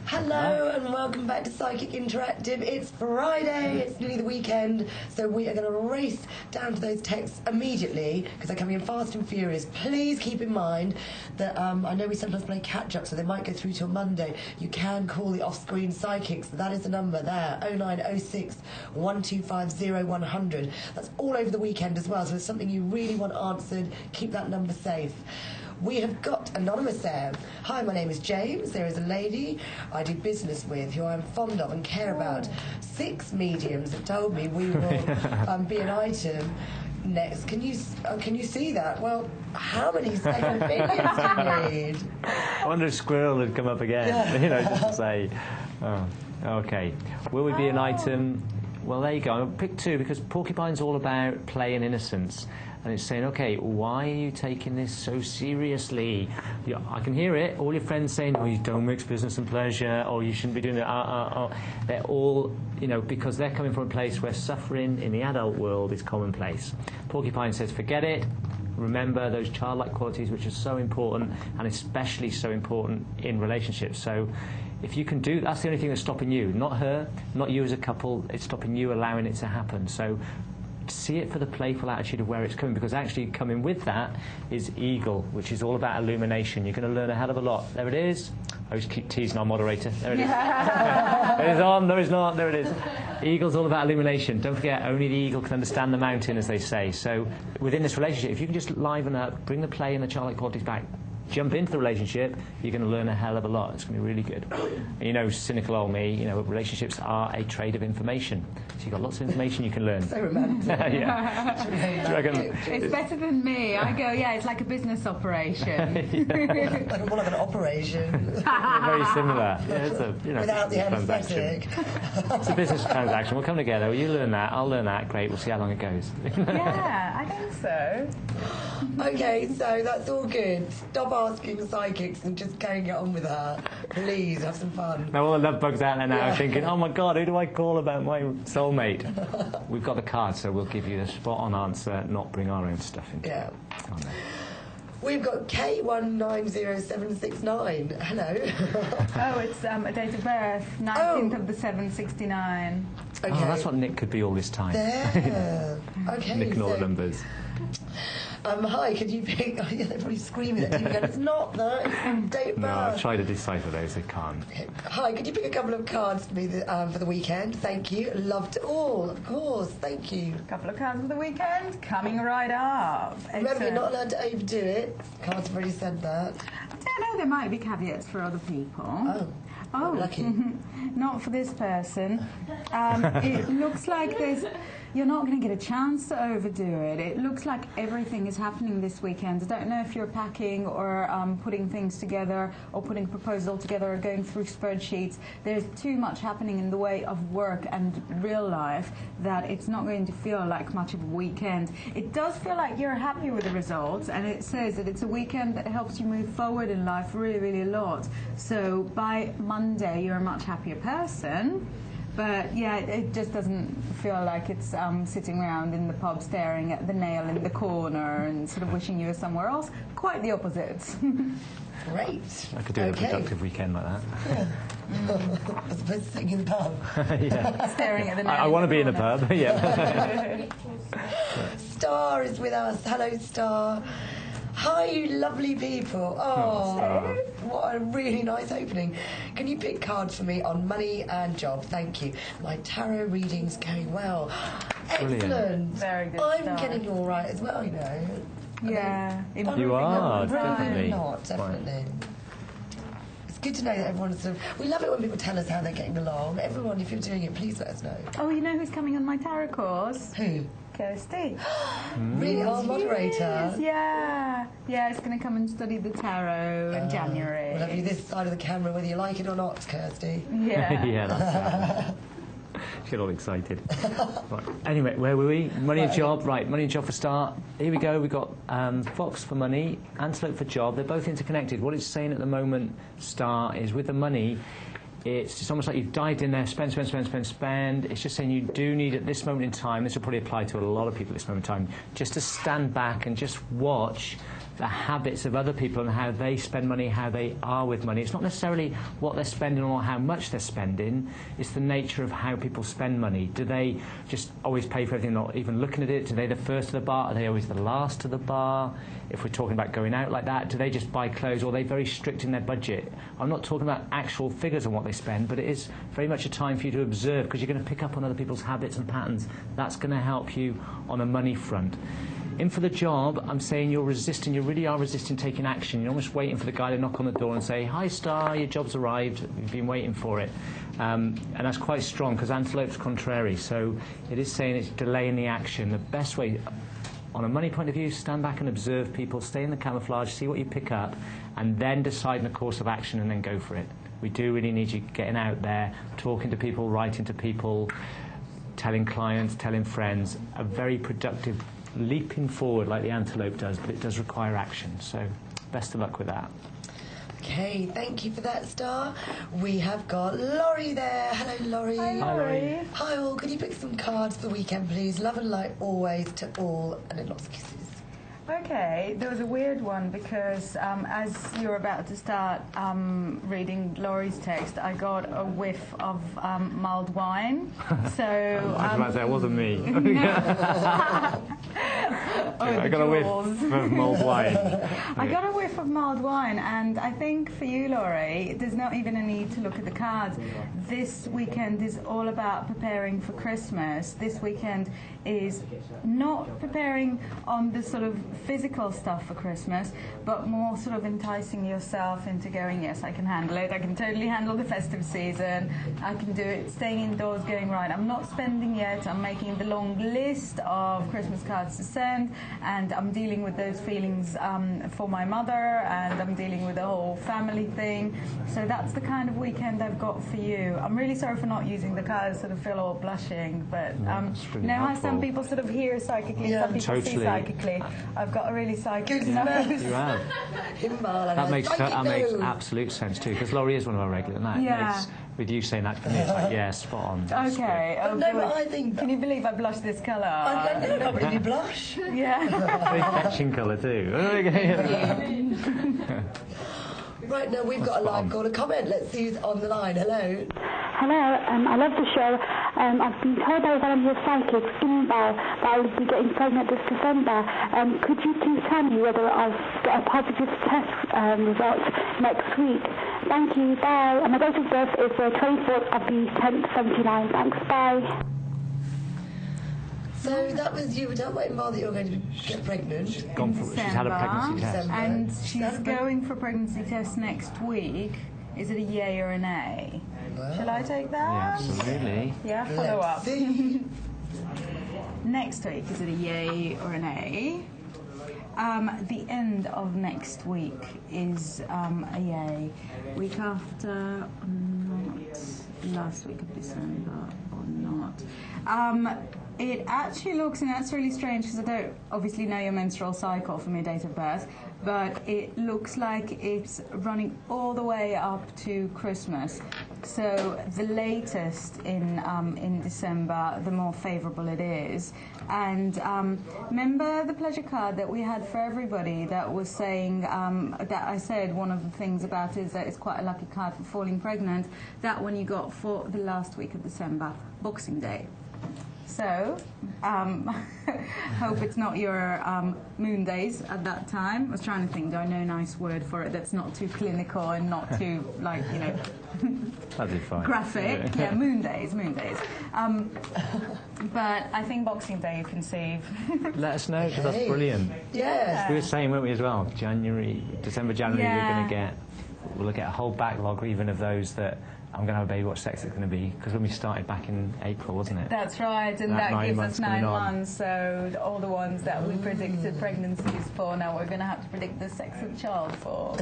Hello and welcome back to Psychic Interactive. It's Friday, it's nearly the weekend, so we are going to race down to those texts immediately because they're coming in fast and furious. Please keep in mind that I know we sometimes play catch-up, so they might go through till Monday. You can call the off-screen psychics. That is the number there, 0906 1250 100. That's all over the weekend as well, so if it's something you really want answered, keep that number safe. We have got Anonymous there. Hi, my name is James. There is a lady I do business with who I'm fond of and care about. 6 mediums have told me we will be an item next. Can you see that? Well, how many second mediums do you need? I wonder if Squirrel had come up again, just to say, oh, okay. Will we be an item? Well, there you go. I'll pick 2 because Porcupine's all about play and innocence. And it's saying, okay, why are you taking this so seriously? I can hear it. All your friends saying, oh, you don't mix business and pleasure, or you shouldn't be doing it. They're all, because they're coming from a place where suffering in the adult world is commonplace. Porcupine says, forget it. Remember those childlike qualities which are so important, and especially so important in relationships. So if you can do, that's the only thing that's stopping you, not her, not you as a couple. It's stopping you allowing it to happen. So see it for the playful attitude of where it's coming, because actually coming with that is Eagle, which is all about illumination. You're going to learn a hell of a lot. There it is. I always keep teasing our moderator. There it is. It is on. No, it's not. There it is. Eagle's all about illumination. Don't forget, only the eagle can understand the mountain, as they say. So within this relationship, if you can just liven up, bring the play and the childlike qualities back, jump into the relationship, you're going to learn a hell of a lot. It's going to be really good. And cynical old me, relationships are a trade of information. So you've got lots of information you can learn. So romantic. Yeah. It's better than me. I go, yeah, it's like a business operation. More like an operation. Very similar. Yeah, it's a, without the anesthetic. It's a business transaction. We'll come together. You learn that. I'll learn that. Great. We'll see how long it goes. Yeah, I think so. Okay, so that's all good. Stop asking psychics and just go and get on with her. Please, have some fun. Now all the love bugs out there now thinking, oh my God, who do I call about my soulmate? We've got the card, so we'll give you the spot-on answer, not bring our own stuff into it. We've got K190769. Hello. Oh, it's a date of birth, 19th of the 769. Okay. Oh, that's what Nick could be all this time. There. Okay. Nick and all the numbers. Hi, could you pick... Oh, yeah, they're probably screaming at you. It's not that. It's date of birth. No, I've tried to decipher those. They can't. Okay. Hi, could you pick a couple of cards for me for the weekend? Thank you. Love to all, of course. Thank you. A couple of cards for the weekend coming right up. Remember, you're not allowed to overdo it. Cards have already said that. I don't know. There might be caveats for other people. Oh, lucky. Not for this person. It looks like you're not going to get a chance to overdo it. It looks like everything is happening this weekend. I don't know if you're packing or putting things together or putting a proposal together or going through spreadsheets. There's too much happening in the way of work and real life that it's not going to feel like much of a weekend. It does feel like you're happy with the results, and it says that it's a weekend that helps you move forward in life really, really a lot. So by Monday, you're a much happier person. But yeah, it just doesn't feel like it's sitting around in the pub staring at the nail in the corner and sort of wishing you were somewhere else. Quite the opposite. Great. I could do a productive weekend like that. As opposed to sitting in the pub. Yeah. Staring at the nail. I want to be in the pub. Yeah. Star is with us. Hello, Star. Hi, you lovely people. Oh, what a really nice opening. Can you pick cards for me on money and job? Thank you. My tarot reading's going well. Excellent. Brilliant. Very good. I'm getting all right as well, Yeah. You are, definitely. Not, definitely. Right. It's good to know that everyone's sort of... We love it when people tell us how they're getting along. Everyone, if you're doing it, please let us know. Oh, you know who's coming on my tarot course? Who? Kirsty. Really? Our moderator? Yeah. Yeah, it's going to come and study the tarot in January. We'll have you this side of the camera whether you like it or not, Kirsty. Yeah. Yeah, that's She got all excited. Right. Anyway, where were we? Money and job. Right, money and job for start. Here we go. We've got Fox for money, Antelope for job. They're both interconnected. What it's saying at the moment, Star, is with the money, it's almost like you've dived in there, spend. It's just saying you do need, at this moment in time, this will probably apply to a lot of people at this moment in time, just to stand back and just watch the habits of other people and how they spend money, how they are with money. It's not necessarily what they're spending or how much they're spending, it's the nature of how people spend money. Do they just always pay for everything, not even looking at it? Do they the first to the bar? Are they always the last to the bar? If we're talking about going out like that, do they just buy clothes, or are they very strict in their budget? I'm not talking about actual figures on what they spend, but it is very much a time for you to observe, because you're going to pick up on other people's habits and patterns. That's going to help you on a money front. In for the job, I'm saying you're resisting, you really are resisting taking action. You're almost waiting for the guy to knock on the door and say, "Hi, Star, your job's arrived, you've been waiting for it." And that's quite strong, because antelope's contrary. So it is saying it's delaying the action. The best way, on a money point of view, stand back and observe people, stay in the camouflage, see what you pick up, and then decide on a course of action and then go for it. We do really need you getting out there, talking to people, writing to people, telling clients, telling friends, a very productive leaping forward like the antelope does, but it does require action. So best of luck with that. Okay, thank you for that, Star. We have got Laurie there. Hello, Laurie. Hi, Laurie. Hi, all. Could you pick some cards for the weekend, please? Love and light always to all, and then lots of kisses. Okay, there was a weird one because as you're about to start reading Laurie's text, I got a whiff of mulled wine. So I was about to say, it wasn't me. I got a whiff of mulled wine. I got a whiff of mulled wine, and I think for you, Laurie, there's not even a need to look at the cards. This weekend is all about preparing for Christmas. This weekend is not preparing on the sort of physical stuff for Christmas, but more sort of enticing yourself into going, yes, I can handle it. I can totally handle the festive season. I can do it. Staying indoors, going, right, I'm not spending yet. I'm making the long list of Christmas cards to send, and I'm dealing with those feelings for my mother, and I'm dealing with the whole family thing. So that's the kind of weekend I've got for you. I'm really sorry for not using the cards, sort of feel all blushing, but really how helpful. Some people sort of hear psychically, some people see psychically. I've got a really psychic nose. You have. Inbaal, That makes absolute sense too, because Laurie is one of our regulars, and that makes, with you saying that for me, it's like, yeah, spot on. Okay. But no, but I think... Can you believe I blushed this colour? I can't believe you blush. Yeah. Very fetching colour too. Right, now we've got a live caller comment. Let's see who's on the line. Hello. Hello, I love the show. I've been told by one of your psychics, Inbaal, that I will be getting pregnant this December. Could you please tell me whether I'll get a positive test result next week? Thank you, bye. And my date of birth is the 24th of the 10th, 79. Thanks, bye. So that was, you were told by Inbaal that you were going to get pregnant. She's had a pregnancy test. And she's going for a pregnancy test next week. Is it a yay or an A? Shall I take that? Yeah, absolutely. Yeah, follow up. See? Next week, is it a yay or an A? The end of next week is a yay. Week after, not. Last week of December, or not. It actually looks, and that's really strange because I don't obviously know your menstrual cycle from your date of birth, but it looks like it's running all the way up to Christmas. So the latest in December, the more favourable it is. And remember the pleasure card that we had for everybody that was saying, that I said one of the things about it is that it's quite a lucky card for falling pregnant. That one you got for the last week of December, Boxing Day. So, hope it's not your moon days at that time. I was trying to think, do I know a nice word for it that's not too clinical and not too, like, you know, That'd be fine. graphic. Yeah, moon days. But I think Boxing Day you can save. Let us know, because that's brilliant. Yes. We were saying, weren't we, as well? December, January, we'll get a whole backlog even of those that I'm going to have a baby, what sex it's going to be, because when we started back in April, wasn't it? That's right, and that gives us 9 months, so all the ones that we predicted pregnancies for, now we're going to have to predict the sex of the child for.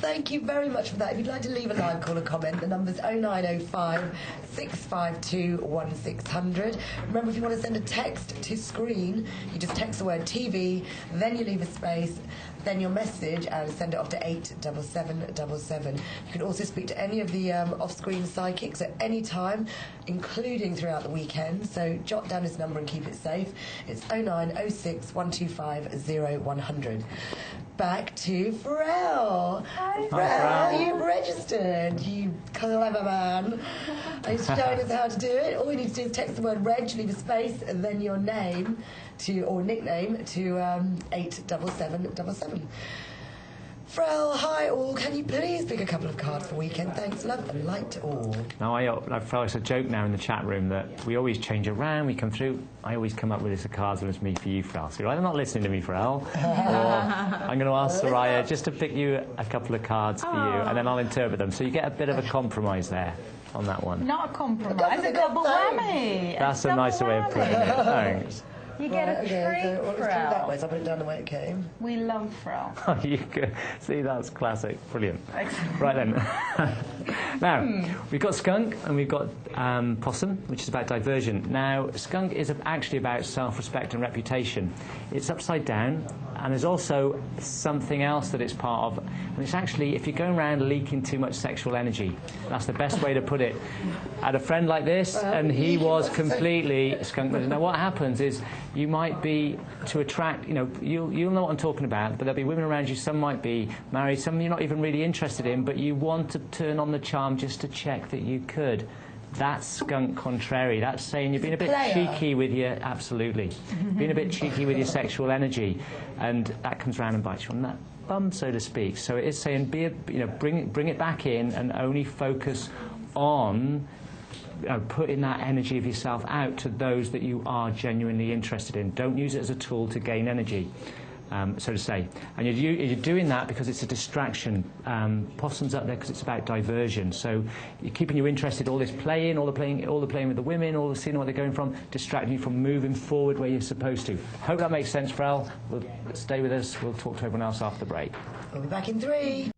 thank you very much for that. If you'd like to leave a live call or comment, the number's 0905 652 1600. Remember, if you want to send a text to screen, you just text the word TV, then you leave a space, then your message, and send it off to 87777. You can also speak to any of the off-screen psychics at any time, including throughout the weekend. So jot down his number and keep it safe. It's 0906 125 0100. Back to Pharrell. Hi, Pharrell, you've registered, you clever man. He's showing us how to do it. All you need to do is text the word Reg, leave a space, and then your name or nickname to 87777. Pharrell, hi all. Can you please pick a couple of cards for weekend? Thanks, love and light to all. Now, Pharrell, it's a joke now in the chat room that we always change around, we come through. I always come up with this cards and it's me for you, Pharrell. So you're either not listening to me, Pharrell, or I'm going to ask Soraya just to pick you a couple of cards for you, and then I'll interpret them. So you get a bit of a compromise there on that one. Not a compromise, a double whammy. That's a nicer way of putting it. Thanks. You get a treat, so let's do it that way, so I'll put it down the way it came. We love Pharrell. Oh, you could see, that's classic. Brilliant. Right then. Now, we've got skunk and we've got possum, which is about diversion. Now, skunk is actually about self-respect and reputation. It's upside down, and there's also something else that it's part of. And it's actually, if you're going around leaking too much sexual energy, that's the best way to put it. I had a friend like this, and he was completely skunk. Now, what happens is you might be, to attract, you'll know what I'm talking about, but there'll be women around you, some might be married, some you're not even really interested in, but you want to turn on the charm just to check that you could. That's skunk contrary. That's saying you're being a bit cheeky with your, absolutely, being a bit cheeky with your sexual energy, and that comes round and bites you on that bum, so to speak. So it is saying, bring it back in and only focus on putting that energy of yourself out to those that you are genuinely interested in. Don't use it as a tool to gain energy, so to say. And you're doing that because it's a distraction. Possum's up there because it's about diversion. So you're keeping you interested. All this playing, all the playing with the women, all the seeing what they're going from, distracting you from moving forward where you're supposed to. Hope that makes sense, Pharrell. Stay with us. We'll talk to everyone else after the break. We'll be back in 3.